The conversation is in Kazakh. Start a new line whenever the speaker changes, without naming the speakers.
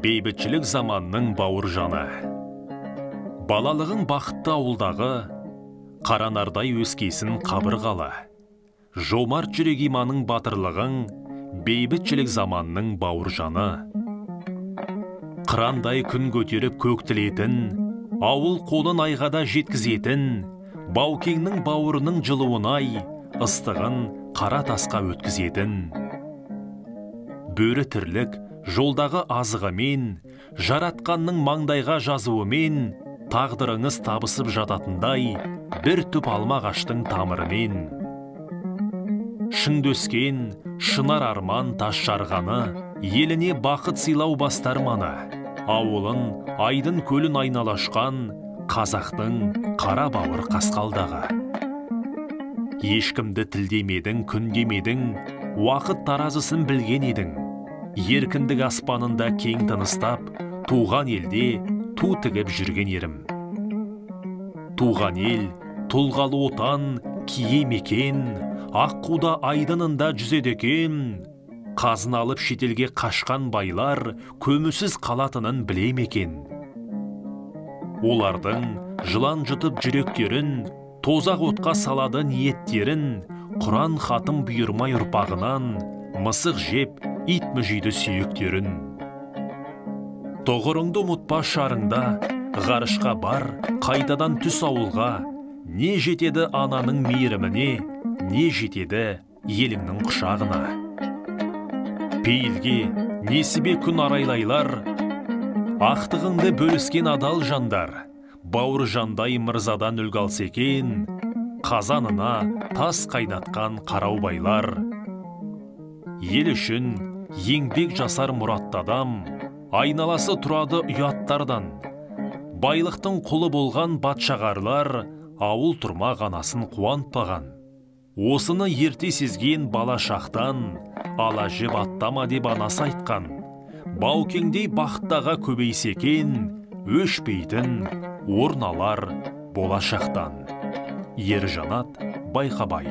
Бейбітшілік заманның бауыржаны. Балалығың бақытты ауылдағы, қаранардай өскесін қабырғалы. Жомарт жүрек иманың батырлығың, бейбітшілік заманның бауыржаны. Қырандай күн көтеріп көктілетін, ауыл қолын айғада жеткізетін, Баукеңнің бауырының жылуынай, ыстығын қара тасқа өткізетін. Бөрі тірлік жолдағы азығымен, жаратқанның маңдайға жазуымен, тағдырыңыз табысып жататындай, бір түп алма ағаштың тамырымен. Шыңды өскен, шынар арман тас жарғаны, еліне бақыт сыйлау бастарманы, ауылын, айдын көлін айналашқан, қазақтың қара бауыр қасқалдағы. Ешкімді тілдемедің, күндемедің, уақыт таразысын білген едің. Еркіндік аспанында кең тыныстап, туған елде ту тігіп жүрген ерім. Туған ел, тұлғалы отан, кие мекен, аққуда айдынында жүзеді екен. Қазын алып шетелге қашқан байлар көмусіз қалатынын біле мекен. Олардың жылан жұтып жүректерін, тозақ отқа салады ниеттерін, Құран хатым бұйырмай ұрпағынан, мысық жеп, ит мүжейді сүйектерін. Тоғырыңды ұмытпа шарыңда, ғарышқа бар, қайтадан түс ауылға, не жетеді ананың мейіріміне, не жетеді еліңнің құшағына. Пейілге, несібе күн арайлайлар, ақтығыңды бөліскен адал жандар, бауыр жандай мырзадан үлгі алса екен, қазанына тас қайнатқан қарау байлар. Ел үшін еңбек жасар мұратты адам, айналасы тұрады ұяттардан. Байлықтың құлы болған батшағарлар, ауыл тұрмақ анасын қуантпаған. Осыны ерте сезген бала шақтан, ала жеп аттама деп анасы айтқан. Баукеңдей бақыттаға көбейсекен, өшпейтін орын алар болашақтан. Ержанат Байқабай.